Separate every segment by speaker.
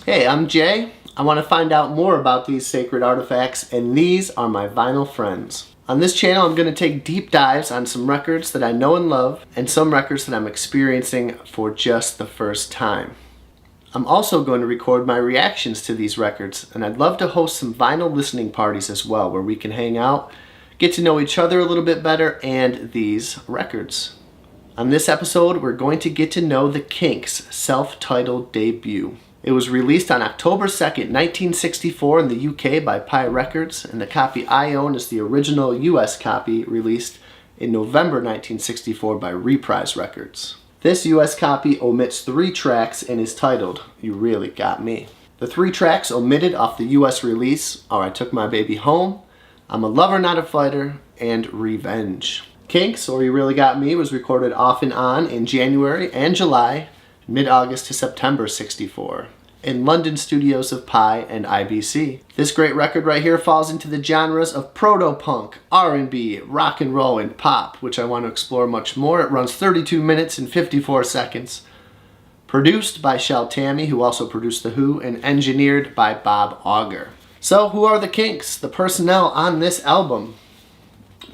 Speaker 1: Hey, I'm Jay. I want to find out more about these sacred artifacts, and these are my vinyl friends. On this channel, I'm going to take deep dives on some records that I know and love, and some records that I'm experiencing for just the first time. I'm also going to record my reactions to these records, and I'd love to host some vinyl listening parties as well, where we can hang out, get to know each other a little bit better, and these records. On this episode, we're going to get to know the Kinks' self-titled debut. It was released on October 2nd, 1964 in the UK by Pi Records, and the copy I own is the original US copy released in November 1964 by Reprise Records. This US copy omits 3 tracks and is titled, You Really Got Me. The 3 tracks omitted off the US release are I Took My Baby Home, I'm a Lover Not a Fighter, and Revenge. Kinks, or You Really Got Me, was recorded off and on in January and July, mid-August to September 64, in London studios of Pi and IBC. This great record right here falls into the genres of proto-punk, R&B, rock and roll, and pop, which I want to explore much more. It runs 32 minutes and 54 seconds. Produced by Shel Tammy, who also produced The Who, and engineered by Bob Auger. So, who are the Kinks? The personnel on this album.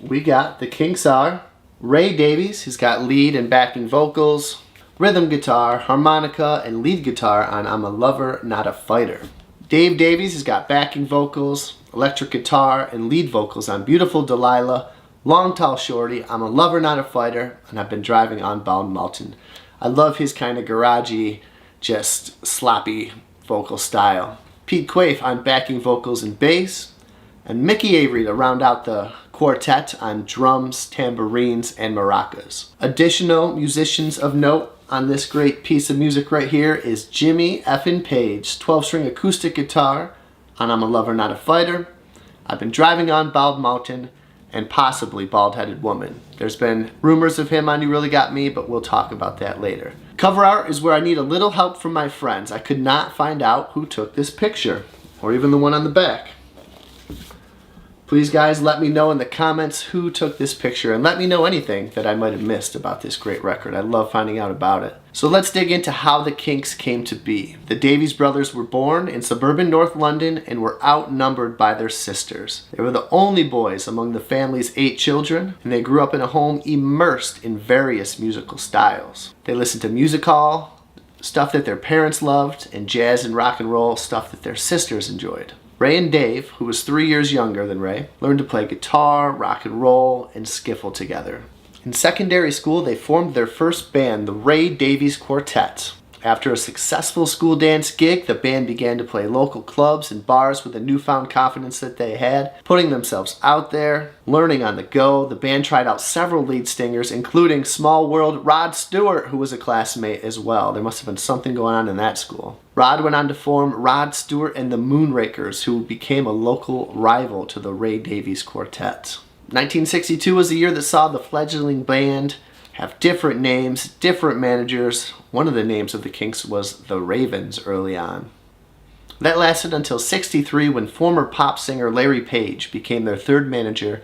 Speaker 1: We got the Kinks are Ray Davies, who's got lead and backing vocals, rhythm guitar, harmonica, and lead guitar on I'm a Lover, Not a Fighter. Dave Davies has got backing vocals, electric guitar, and lead vocals on Beautiful Delilah, Long Tall Shorty, I'm a Lover, Not a Fighter, and I've been driving on Bald Mountain. I love his kind of garagey, just sloppy vocal style. Pete Quaife on backing vocals and bass, and Mickey Avery to round out the quartet on drums, tambourines, and maracas. Additional musicians of note on this great piece of music right here is Jimmy Effin Page, 12-string acoustic guitar on I'm a Lover Not a Fighter, I've Been Driving on Bald Mountain, and possibly Bald-Headed Woman. There's been rumors of him on You Really Got Me, but we'll talk about that later. Cover art is where I need a little help from my friends. I could not find out who took this picture, or even the one on the back. Please guys, let me know in the comments who took this picture, and let me know anything that I might have missed about this great record. I love finding out about it. So let's dig into how the Kinks came to be. The Davies brothers were born in suburban North London and were outnumbered by their sisters. They were the only boys among the family's 8 children, and they grew up in a home immersed in various musical styles. They listened to music hall, stuff that their parents loved, and jazz and rock and roll, stuff that their sisters enjoyed. Ray and Dave, who was 3 years younger than Ray, learned to play guitar, rock and roll, and skiffle together. In secondary school, they formed their first band, the Ray Davies Quartet. After a successful school dance gig, the band began to play local clubs and bars with the newfound confidence that they had, putting themselves out there, learning on the go. The band tried out several lead singers, including Small World Rod Stewart, who was a classmate as well. There must have been something going on in that school. Rod went on to form Rod Stewart and the Moonrakers, who became a local rival to the Ray Davies Quartet. 1962 was the year that saw the fledgling band have different names, different managers. One of the names of the Kinks was the Ravens early on. That lasted until '63 when former pop singer Larry Page became their 3rd manager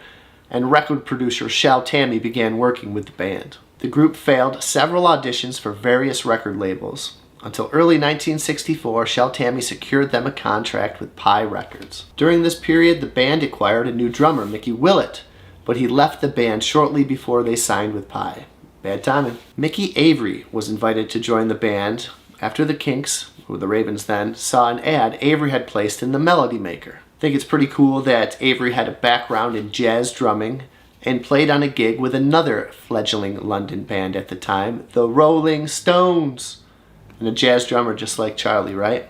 Speaker 1: and record producer Shel Tammy began working with the band. The group failed several auditions for various record labels. Until early 1964, Shel Tammy secured them a contract with Pi Records. During this period, the band acquired a new drummer, Mickey Willett, but he left the band shortly before they signed with Pi. Bad timing. Mickey Avery was invited to join the band after the Kinks, who were the Ravens then, saw an ad Avery had placed in the Melody Maker. I think it's pretty cool that Avery had a background in jazz drumming and played on a gig with another fledgling London band at the time, the Rolling Stones. And a jazz drummer just like Charlie, right?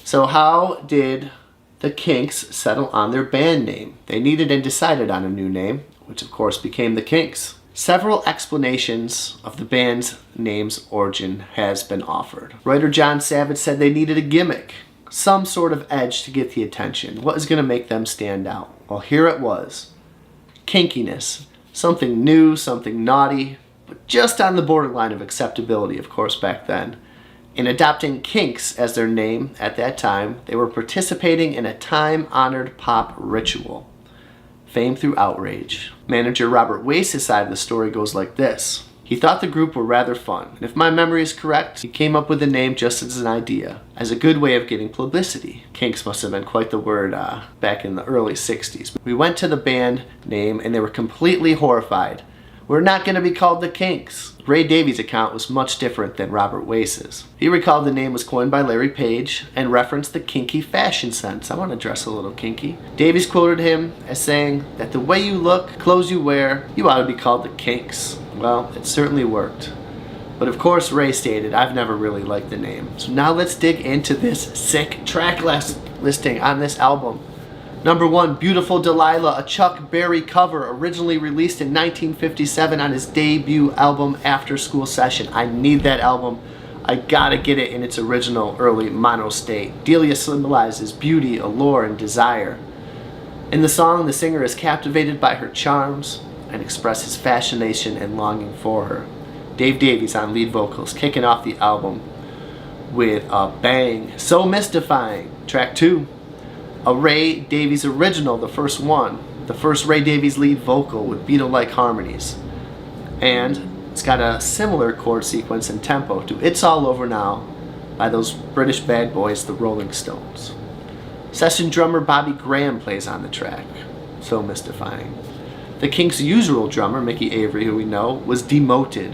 Speaker 1: So how did the Kinks settle on their band name? They needed and decided on a new name, which of course became the Kinks. Several explanations of the band's name's origin has been offered. Writer John Savage said they needed a gimmick, some sort of edge to get the attention. What is going to make them stand out? Well, here it was. Kinkiness. Something new, something naughty, but just on the borderline of acceptability, of course, back then. In adopting Kinks as their name at that time, they were participating in a time-honored pop ritual. Fame through outrage. Manager Robert Wace's side of the story goes like this. He thought the group were rather fun, and if my memory is correct, he came up with the name just as an idea, as a good way of getting publicity. Kinks must have been quite the word back in the early 60s. We went to the band name and they were completely horrified. We're not going to be called the Kinks. Ray Davies' account was much different than Robert Wace's. He recalled the name was coined by Larry Page and referenced the kinky fashion sense. I want to dress a little kinky. Davies quoted him as saying that the way you look, clothes you wear, you ought to be called the Kinks. Well, it certainly worked. But of course, Ray stated, I've never really liked the name. So now let's dig into this sick track listing on this album. Number 1, Beautiful Delilah, a Chuck Berry cover, originally released in 1957 on his debut album, After School Session. I need that album. I gotta get it in its original early mono state. Delia symbolizes beauty, allure, and desire. In the song, the singer is captivated by her charms and expresses fascination and longing for her. Dave Davies on lead vocals, kicking off the album with a bang. So Mystifying, track 2. A Ray Davies original, the first one. The first Ray Davies lead vocal with Beatle-like harmonies. And it's got a similar chord sequence and tempo to It's All Over Now by those British bad boys, the Rolling Stones. Session drummer Bobby Graham plays on the track. So Mystifying. The Kinks' usual drummer, Mickey Avery, who we know, was demoted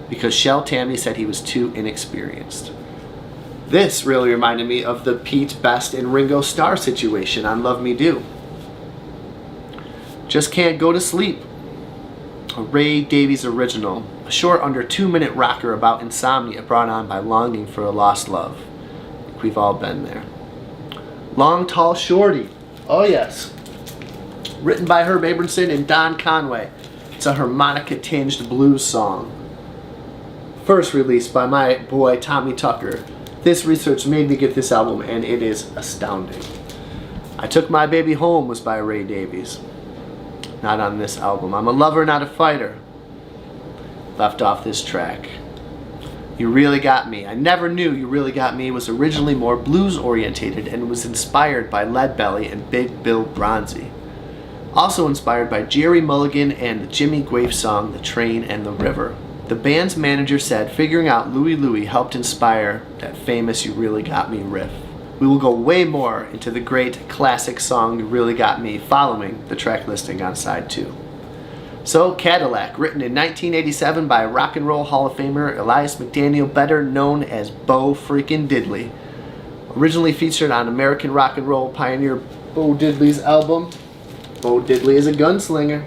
Speaker 1: because Shel Tammy said he was too inexperienced. This really reminded me of the Pete Best and Ringo Starr situation on Love Me Do. Just Can't Go to Sleep, a Ray Davies original, a short under 2-minute rocker about insomnia brought on by longing for a lost love. I think we've all been there. Long Tall Shorty, oh yes, written by Herb Abramson and Don Conway. It's a harmonica-tinged blues song. First released by my boy Tommy Tucker. This research made me get this album, and it is astounding. I Took My Baby Home was by Ray Davies. Not on this album. I'm a Lover, Not a Fighter. Left off this track. You Really Got Me. I never knew You Really Got Me was originally more blues-orientated and was inspired by Leadbelly and Big Bill Bronzy. Also inspired by Jerry Mulligan and the Jimmy Guave song The Train and the River. The band's manager said figuring out Louie Louie helped inspire that famous You Really Got Me riff. We will go way more into the great classic song You Really Got Me following the track listing on side 2. So, Cadillac, written in 1987 by Rock and Roll Hall of Famer Elias McDaniel, better known as Bo freaking Diddley. Originally featured on American rock and roll pioneer Bo Diddley's album. Bo Diddley is a gunslinger.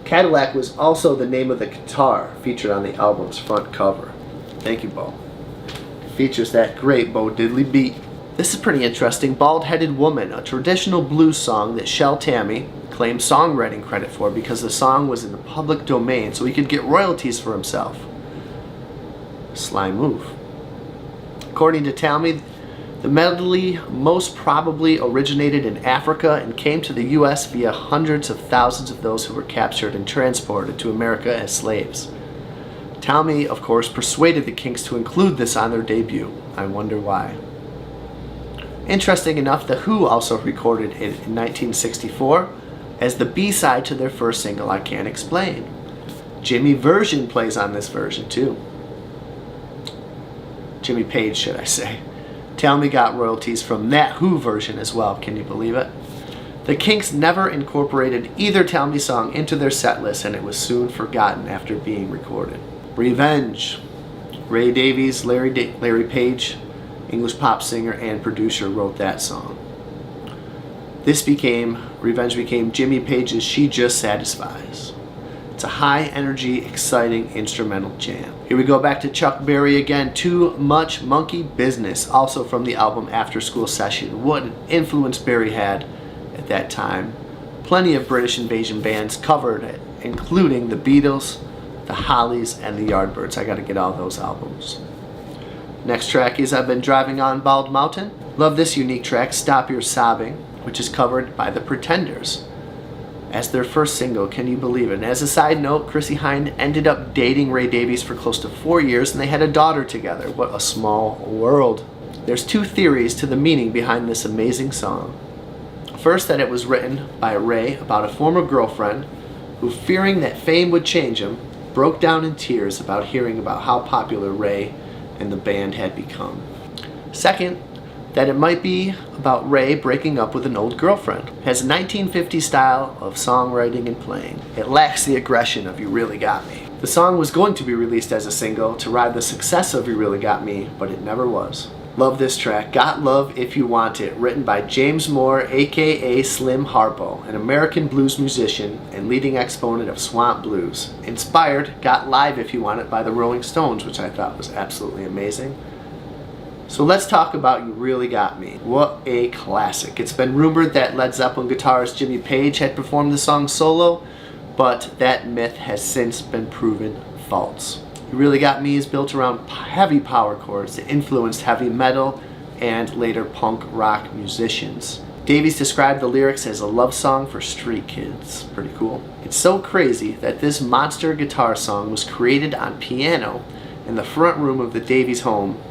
Speaker 1: Cadillac was also the name of the guitar featured on the album's front cover. Thank you, Bo. It features that great Bo Diddley beat. This is pretty interesting. Bald-Headed Woman, a traditional blues song that Shel Tammy claimed songwriting credit for because the song was in the public domain so he could get royalties for himself. Sly move. According to Tammy, the medley most probably originated in Africa and came to the U.S. via hundreds of thousands of those who were captured and transported to America as slaves. Tammy, of course, persuaded the Kinks to include this on their debut. I wonder why. Interesting enough, The Who also recorded it in 1964 as the B-side to their first single, I Can't Explain. Jimmy Version plays on this version too. Jimmy Page, should I say. Tammy got royalties from that Who version as well, can you believe it? The Kinks never incorporated either Tammy song into their set list, and it was soon forgotten after being recorded. Revenge. Ray Davies, Larry Page, English pop singer and producer, wrote that song. Revenge became Jimmy Page's She Just Satisfies. It's a high energy, exciting instrumental jam. Here we go back to Chuck Berry again. Too Much Monkey Business, also from the album After School Session. What an influence Berry had at that time. Plenty of British invasion bands covered it, including the Beatles, the Hollies, and the Yardbirds. I gotta get all those albums. Next track is I've Been Driving on Bald Mountain. Love this unique track, Stop Your Sobbing, which is covered by the Pretenders as their first single. Can you believe it? And as a side note, Chrissie Hynde ended up dating Ray Davies for close to 4 years, and they had a daughter together. What a small world. There's 2 theories to the meaning behind this amazing song. First, that it was written by Ray about a former girlfriend who, fearing that fame would change him, broke down in tears about hearing about how popular Ray and the band had become. Second, that it might be about Ray breaking up with an old girlfriend. It has a 1950s style of songwriting and playing. It lacks the aggression of You Really Got Me. The song was going to be released as a single to ride the success of You Really Got Me, but it never was. Love this track, Got Love If You Want It, written by James Moore, aka Slim Harpo, an American blues musician and leading exponent of swamp blues. Inspired Got Live If You Want It by the Rolling Stones, which I thought was absolutely amazing. So let's talk about You Really Got Me. What a classic. It's been rumored that Led Zeppelin guitarist Jimmy Page had performed the song solo, but that myth has since been proven false. You Really Got Me is built around heavy power chords that influenced heavy metal and later punk rock musicians. Davies described the lyrics as a love song for street kids. Pretty cool. It's so crazy that this monster guitar song was created on piano in the front room of the Davies home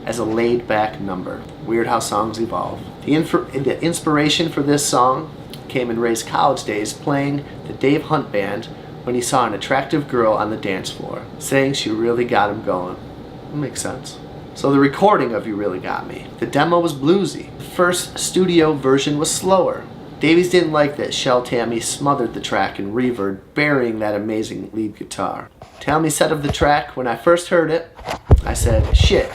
Speaker 1: as a laid-back number. Weird how songs evolve. The inspiration for this song came in Ray's college days playing the Dave Hunt Band when he saw an attractive girl on the dance floor, saying she really got him going. That makes sense. So the recording of You Really Got Me. The demo was bluesy. The first studio version was slower. Davies didn't like that Shel Tammy smothered the track in reverb, burying that amazing lead guitar. Tammy said of the track, when I first heard it, I said, shit,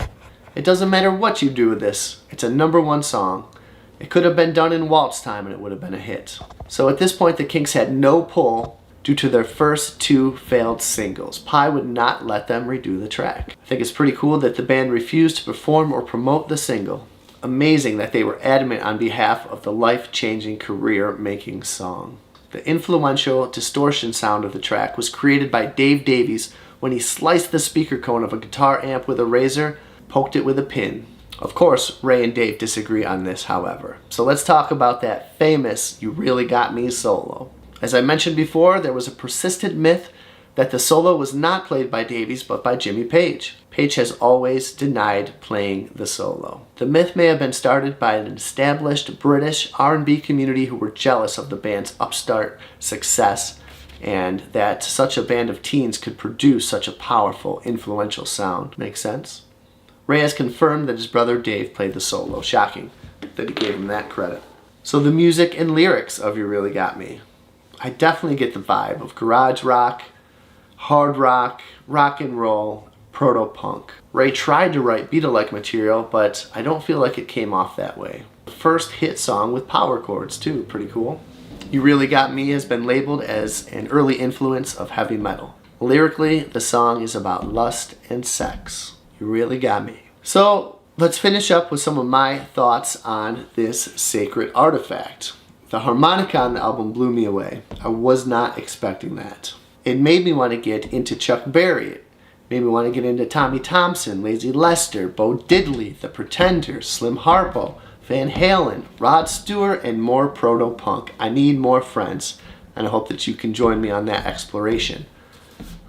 Speaker 1: it doesn't matter what you do with this. It's a #1 song. It could have been done in waltz time and it would have been a hit. So at this point the Kinks had no pull due to their first 2 failed singles. Pye would not let them redo the track. I think it's pretty cool that the band refused to perform or promote the single. Amazing that they were adamant on behalf of the life-changing, career-making song. The influential distortion sound of the track was created by Dave Davies when he sliced the speaker cone of a guitar amp with a razor, poked it with a pin. Of course, Ray and Dave disagree on this, however. So let's talk about that famous You Really Got Me solo. As I mentioned before, there was a persistent myth that the solo was not played by Davies but by Jimmy Page. Page has always denied playing the solo. The myth may have been started by an established British R&B community who were jealous of the band's upstart success and that such a band of teens could produce such a powerful, influential sound. Makes sense? Ray has confirmed that his brother Dave played the solo. Shocking that he gave him that credit. So the music and lyrics of You Really Got Me. I definitely get the vibe of garage rock, hard rock, rock and roll, proto-punk. Ray tried to write Beatle-like material, but I don't feel like it came off that way. The first hit song with power chords too, pretty cool. You Really Got Me has been labeled as an early influence of heavy metal. Lyrically, the song is about lust and sex. You really got me. So let's finish up with some of my thoughts on this sacred artifact. The harmonica on the album blew me away. I was not expecting that. It made me want to get into Chuck Berry. It made me want to get into Tommy Thompson, Lazy Lester, Bo Diddley, The Pretenders, Slim Harpo, Van Halen, Rod Stewart, and more proto-punk. I need more friends, and I hope that you can join me on that exploration.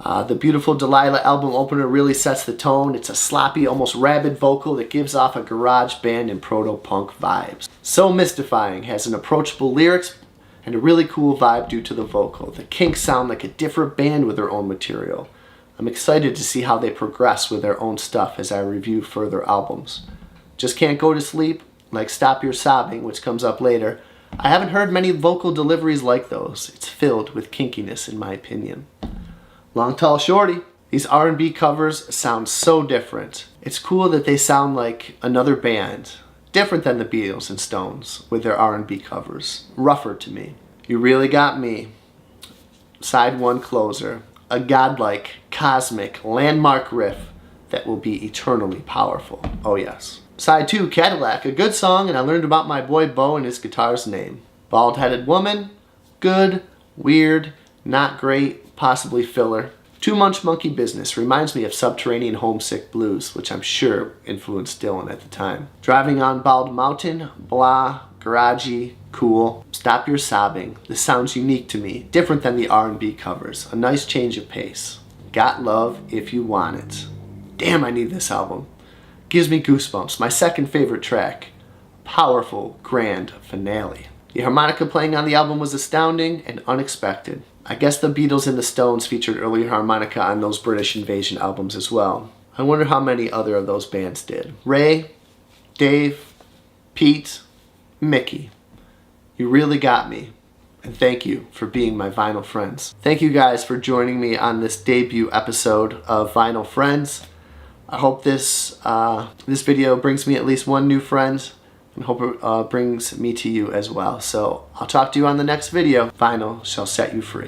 Speaker 1: The beautiful Delilah album opener really sets the tone. It's a sloppy, almost rabid vocal that gives off a garage band and proto-punk vibes. So mystifying, has an approachable lyrics and a really cool vibe due to the vocal. The Kinks sound like a different band with their own material. I'm excited to see how they progress with their own stuff as I review further albums. Just Can't Go to Sleep, like Stop Your Sobbing, which comes up later. I haven't heard many vocal deliveries like those. It's filled with kinkiness in my opinion. Long Tall Shorty. These R&B covers sound so different. It's cool that they sound like another band, different than the Beatles and Stones with their R&B covers. Rougher to me. You Really Got Me. Side 1 closer. A godlike, cosmic, landmark riff that will be eternally powerful. Oh yes. Side 2 Cadillac. A good song and I learned about my boy Bo and his guitar's name. Bald-headed woman. Good. Weird. Not great. Possibly filler. Too Much Monkey Business reminds me of Subterranean Homesick Blues, which I'm sure influenced Dylan at the time. Driving on Bald Mountain, blah, garagey, cool. Stop Your Sobbing. This sounds unique to me, different than the R&B covers. A nice change of pace. Got Love If You Want It. Damn, I need this album. Gives me goosebumps. My second favorite track. Powerful, grand finale. The harmonica playing on the album was astounding and unexpected. I guess the Beatles and the Stones featured early harmonica on those British Invasion albums as well. I wonder how many other of those bands did. Ray, Dave, Pete, Mickey. You really got me. And thank you for being my vinyl friends. Thank you guys for joining me on this debut episode of Vinyl Friends. I hope this video brings me at least one new friend, and hope it brings me to you as well. So I'll talk to you on the next video. Vinyl shall set you free.